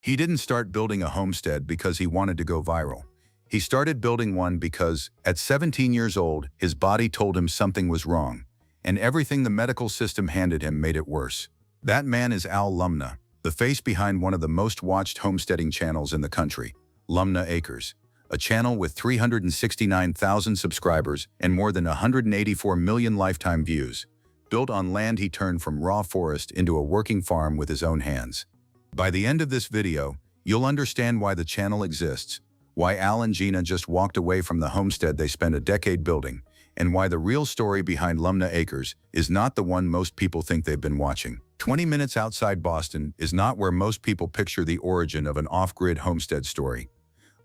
He didn't start building a homestead because he wanted to go viral. He started building one because, at 17 years old, his body told him something was wrong, and everything the medical system handed him made it worse. That man is Al Lumnah, the face behind one of the most watched homesteading channels in the country, Lumna Acres, a channel with 369,000 subscribers and more than 184 million lifetime views, built on land he turned from raw forest into a working farm with his own hands. By the end of this video, you'll understand why the channel exists, why Al and Gina just walked away from the homestead they spent a decade building, and why the real story behind Lumnah Acres is not the one most people think they've been watching. 20 minutes outside Boston is not where most people picture the origin of an off-grid homestead story.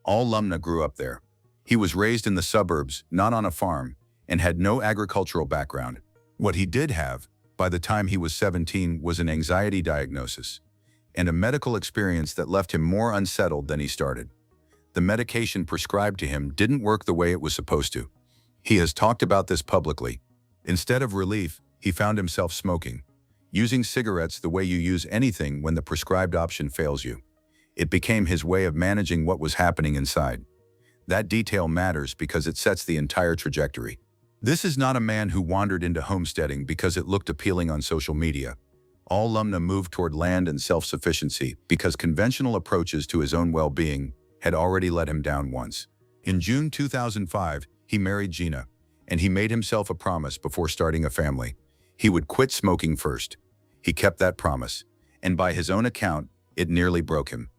Al Lumnah grew up there. He was raised in the suburbs, not on a farm, and had no agricultural background. What he did have, by the time he was 17, was an anxiety diagnosis and a medical experience that left him more unsettled than he started. The medication prescribed to him didn't work the way it was supposed to. He has talked about this publicly. Instead of relief, he found himself smoking, using cigarettes the way you use anything when the prescribed option fails you. It became his way of managing what was happening inside. That detail matters because it sets the entire trajectory. This is not a man who wandered into homesteading because it looked appealing on social media. Al Lumnah moved toward land and self-sufficiency because conventional approaches to his own well-being had already let him down once. In June 2005, he married Gina, and he made himself a promise before starting a family. He would quit smoking first. He kept that promise, and by his own account, it nearly broke him.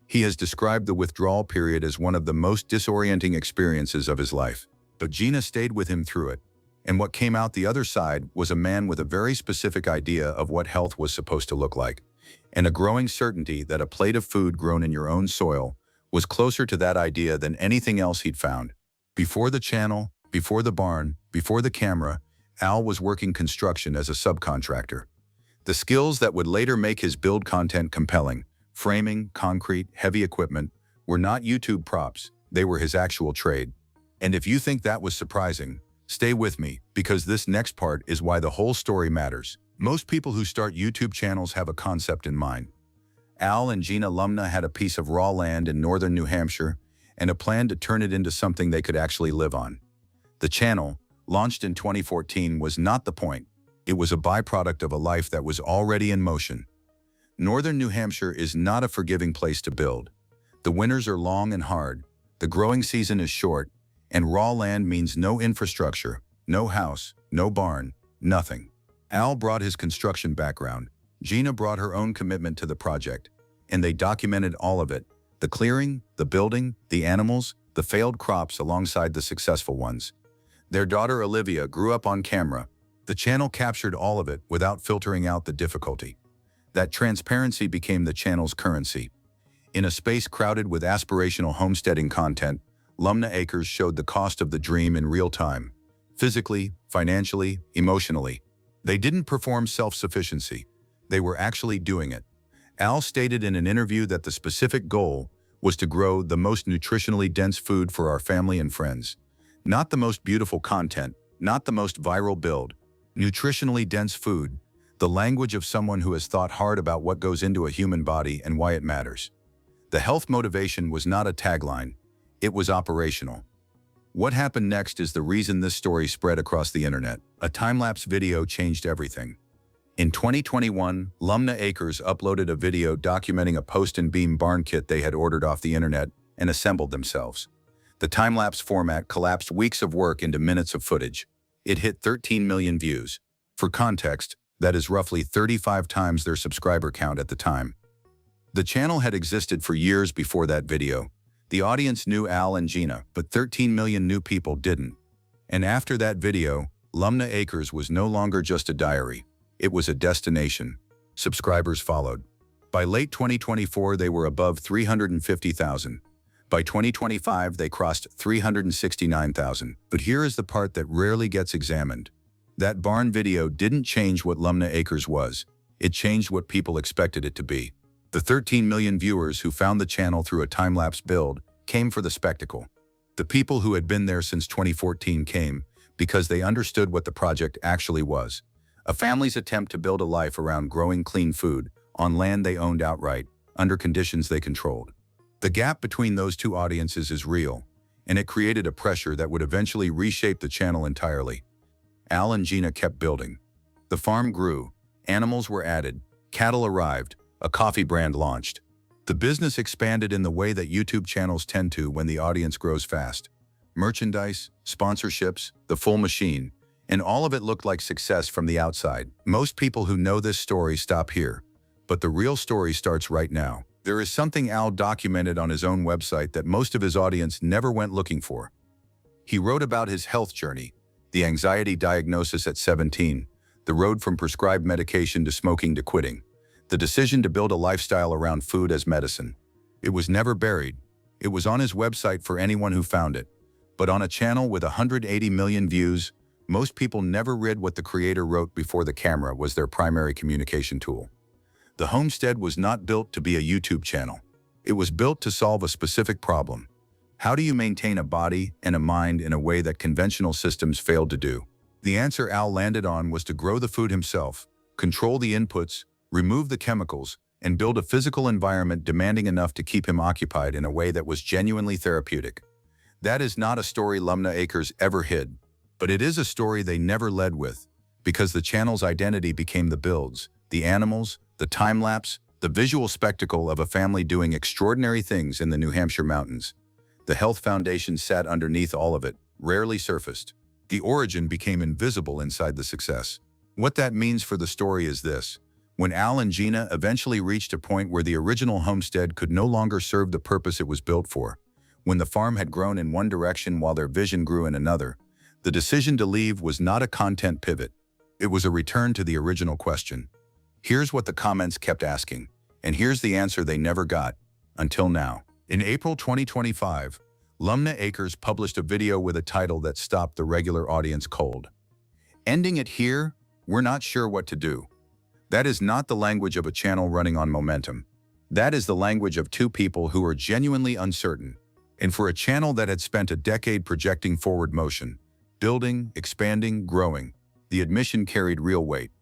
He has described the withdrawal period as one of the most disorienting experiences of his life. But Gina stayed with him through it, and what came out the other side was a man with a very specific idea of what health was supposed to look like, and a growing certainty that a plate of food grown in your own soil was closer to that idea than anything else he'd found. Before the channel, before the barn, before the camera, Al was working construction as a subcontractor. The skills that would later make his build content compelling, framing, concrete, heavy equipment, were not YouTube props, they were his actual trade. And if you think that was surprising, stay with me, because this next part is why the whole story matters. Most people who start YouTube channels have a concept in mind. Al and Gina Lumnah had a piece of raw land in northern New Hampshire and a plan to turn it into something they could actually live on. The channel, launched in 2014, was not the point. It was a byproduct of a life that was already in motion. Northern New Hampshire is not a forgiving place to build. The winters are long and hard, the growing season is short, and raw land means no infrastructure, no house, no barn, nothing. Al brought his construction background. Gina brought her own commitment to the project, and they documented all of it: the clearing, the building, the animals, the failed crops alongside the successful ones. Their daughter Olivia grew up on camera. The channel captured all of it without filtering out the difficulty. That transparency became the channel's currency. In a space crowded with aspirational homesteading content, Lumnah Acres showed the cost of the dream in real time, physically, financially, emotionally. They didn't perform self-sufficiency. They were actually doing it. Al stated in an interview that the specific goal was to grow the most nutritionally dense food for our family and friends. Not the most beautiful content, not the most viral build. Nutritionally dense food, the language of someone who has thought hard about what goes into a human body and why it matters. The health motivation was not a tagline. It was operational. What happened next is the reason this story spread across the internet. A time-lapse video changed everything. In 2021, Lumnah Acres uploaded a video documenting a post and beam barn kit they had ordered off the internet and assembled themselves. The time-lapse format collapsed weeks of work into minutes of footage. It hit 13 million views. For context, that is roughly 35 times their subscriber count at the time. The channel had existed for years before that video. The audience knew Al and Gina, but 13 million new people didn't. And after that video, Lumnah Acres was no longer just a diary. It was a destination. Subscribers followed. By late 2024, they were above 350,000. By 2025, they crossed 369,000. But here is the part that rarely gets examined. That barn video didn't change what Lumnah Acres was. It changed what people expected it to be. The 13 million viewers who found the channel through a time-lapse build came for the spectacle. The people who had been there since 2014 came because they understood what the project actually was: a family's attempt to build a life around growing clean food on land they owned outright, under conditions they controlled. The gap between those two audiences is real, and it created a pressure that would eventually reshape the channel entirely. Al and Gina kept building. The farm grew, animals were added, cattle arrived, a coffee brand launched. The business expanded in the way that YouTube channels tend to when the audience grows fast. Merchandise, sponsorships, the full machine, and all of it looked like success from the outside. Most people who know this story stop here, but the real story starts right now. There is something Al documented on his own website that most of his audience never went looking for. He wrote about his health journey, the anxiety diagnosis at 17, the road from prescribed medication to smoking to quitting, the decision to build a lifestyle around food as medicine. It was never buried. It was on his website for anyone who found it. But on a channel with 180 million views, most people never read what the creator wrote before the camera was their primary communication tool. The Homestead was not built to be a YouTube channel. It was built to solve a specific problem. How do you maintain a body and a mind in a way that conventional systems failed to do? The answer Al landed on was to grow the food himself, control the inputs, remove the chemicals, and build a physical environment demanding enough to keep him occupied in a way that was genuinely therapeutic. That is not a story Lumna Acres ever hid, but it is a story they never led with, because the channel's identity became the builds, the animals, the time-lapse, the visual spectacle of a family doing extraordinary things in the New Hampshire mountains. The health foundation sat underneath all of it, rarely surfaced. The origin became invisible inside the success. What that means for the story is this. When Al and Gina eventually reached a point where the original homestead could no longer serve the purpose it was built for, when the farm had grown in one direction while their vision grew in another, the decision to leave was not a content pivot. It was a return to the original question. Here's what the comments kept asking, and here's the answer they never got, until now. In April 2025, Lumnah Acres published a video with a title that stopped the regular audience cold. Ending it here, we're not sure what to do. That is not the language of a channel running on momentum. That is the language of two people who are genuinely uncertain. And for a channel that had spent a decade projecting forward motion, building, expanding, growing, the admission carried real weight.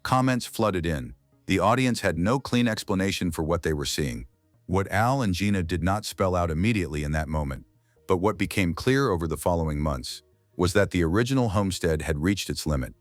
Comments flooded in. The audience had no clean explanation for what they were seeing. What Al and Gina did not spell out immediately in that moment, but what became clear over the following months, was that the original homestead had reached its limit.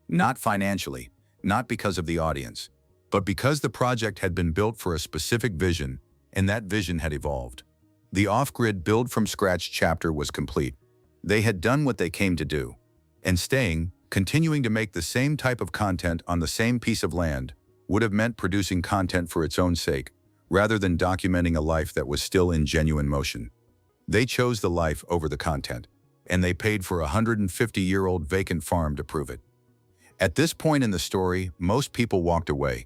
Not financially, not because of the audience, but because the project had been built for a specific vision, and that vision had evolved. The off-grid build-from-scratch chapter was complete. They had done what they came to do. And staying, continuing to make the same type of content on the same piece of land, would have meant producing content for its own sake, rather than documenting a life that was still in genuine motion. They chose the life over the content, and they paid for a 150-year-old vacant farm to prove it. At this point in the story, most people walked away.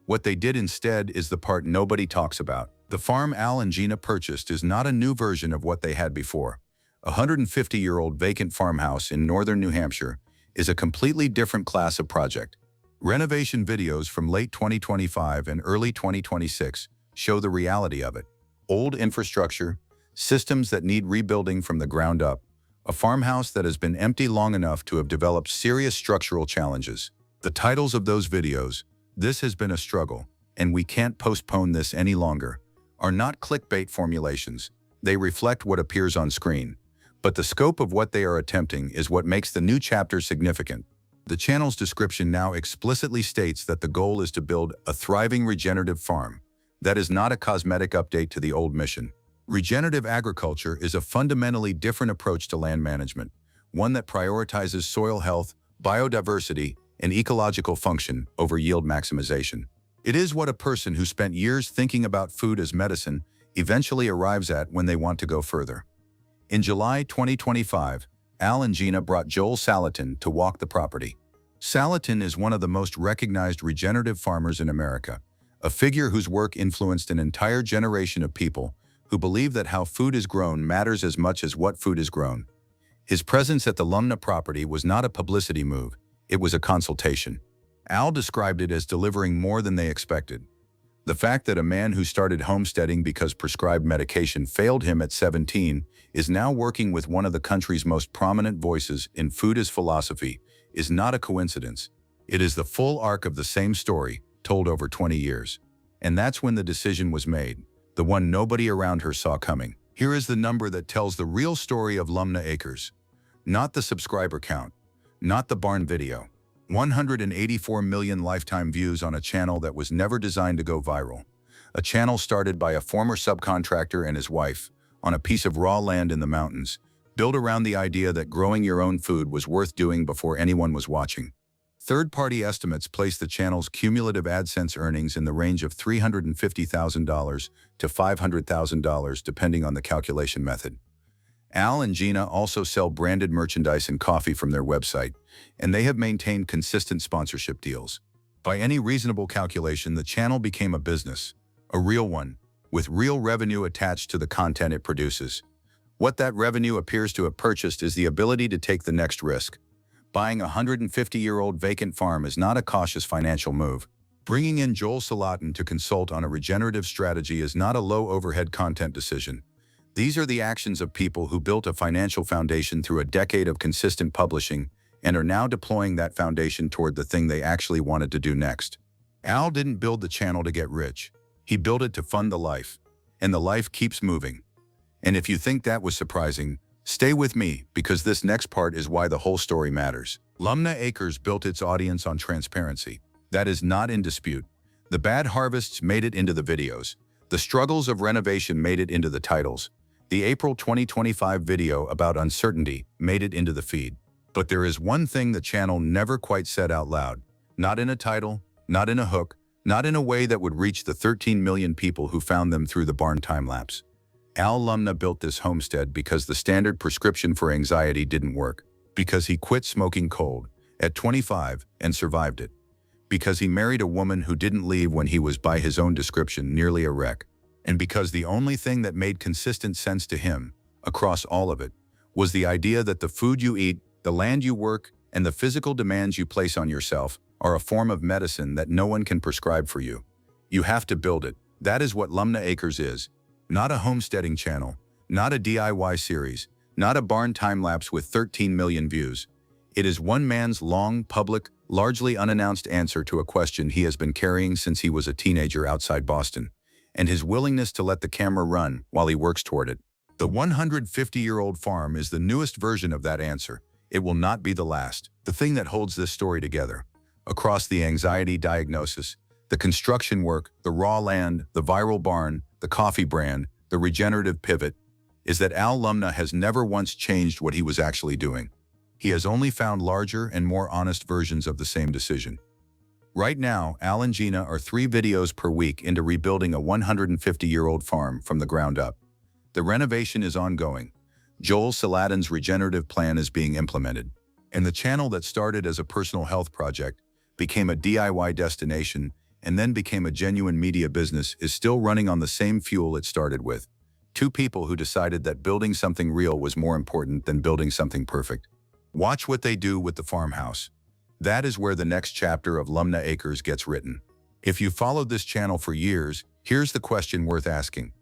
What they did instead is the part nobody talks about. The farm Al and Gina purchased is not a new version of what they had before. A 150-year-old vacant farmhouse in northern New Hampshire is a completely different class of project. Renovation videos from late 2025 and early 2026 show the reality of it. Old infrastructure, systems that need rebuilding from the ground up, a farmhouse that has been empty long enough to have developed serious structural challenges. The titles of those videos, "This has been a struggle, and we can't postpone this any longer," are not clickbait formulations. They reflect what appears on screen. But the scope of what they are attempting is what makes the new chapter significant. The channel's description now explicitly states that the goal is to build a thriving regenerative farm. That is not a cosmetic update to the old mission. Regenerative agriculture is a fundamentally different approach to land management, one that prioritizes soil health, biodiversity, and ecological function over yield maximization. It is what a person who spent years thinking about food as medicine eventually arrives at when they want to go further. In July 2025, Al and Gina brought Joel Salatin to walk the property. Salatin is one of the most recognized regenerative farmers in America, a figure whose work influenced an entire generation of people who believe that how food is grown matters as much as what food is grown. His presence at the Lumna property was not a publicity move, it was a consultation. Al described it as delivering more than they expected. The fact that a man who started homesteading because prescribed medication failed him at 17 is now working with one of the country's most prominent voices in food as philosophy is not a coincidence. It is the full arc of the same story, told over 20 years. And that's when the decision was made, the one nobody around her saw coming. Here is the number that tells the real story of Lumna Acres. Not the subscriber count, not the barn video. 184 million lifetime views on a channel that was never designed to go viral. A channel started by a former subcontractor and his wife, on a piece of raw land in the mountains, built around the idea that growing your own food was worth doing before anyone was watching. Third-party estimates place the channel's cumulative AdSense earnings in the range of $350,000 to $500,000 depending on the calculation method. Al and Gina also sell branded merchandise and coffee from their website, and they have maintained consistent sponsorship deals. By any reasonable calculation, the channel became a business, a real one, with real revenue attached to the content it produces. What that revenue appears to have purchased is the ability to take the next risk. Buying a 150-year-old vacant farm is not a cautious financial move. Bringing in Joel Salatin to consult on a regenerative strategy is not a low-overhead content decision. These are the actions of people who built a financial foundation through a decade of consistent publishing and are now deploying that foundation toward the thing they actually wanted to do next. Al didn't build the channel to get rich. He built it to fund the life. And the life keeps moving. And if you think that was surprising, stay with me, because this next part is why the whole story matters. Lumna Acres built its audience on transparency. That is not in dispute. The bad harvests made it into the videos. The struggles of renovation made it into the titles. The April 2025 video about uncertainty made it into the feed. But there is one thing the channel never quite said out loud. Not in a title, not in a hook, not in a way that would reach the 13 million people who found them through the barn time-lapse. Al Lumna built this homestead because the standard prescription for anxiety didn't work. Because he quit smoking cold at 25 and survived it. Because he married a woman who didn't leave when he was, by his own description, nearly a wreck. And because the only thing that made consistent sense to him, across all of it, was the idea that the food you eat, the land you work, and the physical demands you place on yourself are a form of medicine that no one can prescribe for you. You have to build it. That is what Lumna Acres is. Not a homesteading channel, not a DIY series, not a barn time-lapse with 13 million views. It is one man's long, public, largely unannounced answer to a question he has been carrying since he was a teenager outside Boston, and his willingness to let the camera run while he works toward it. The 150-year-old farm is the newest version of that answer. It will not be the last. The thing that holds this story together, across the anxiety diagnosis, the construction work, the raw land, the viral barn, the coffee brand, the regenerative pivot, is that Al Lumna has never once changed what he was actually doing. He has only found larger and more honest versions of the same decision. Right now, Al and Gina are 3 videos per week into rebuilding a 150-year-old farm from the ground up. The renovation is ongoing. Joel Salatin's regenerative plan is being implemented. And the channel that started as a personal health project, became a DIY destination, and then became a genuine media business is still running on the same fuel it started with. 2 people who decided that building something real was more important than building something perfect. Watch what they do with the farmhouse. That is where the next chapter of Lumna Acres gets written. If you followed this channel for years, here's the question worth asking.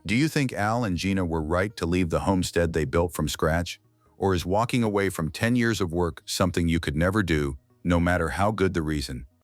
Do you think Al and Gina were right to leave the homestead they built from scratch? Or is walking away from 10 years of work something you could never do, no matter how good the reason?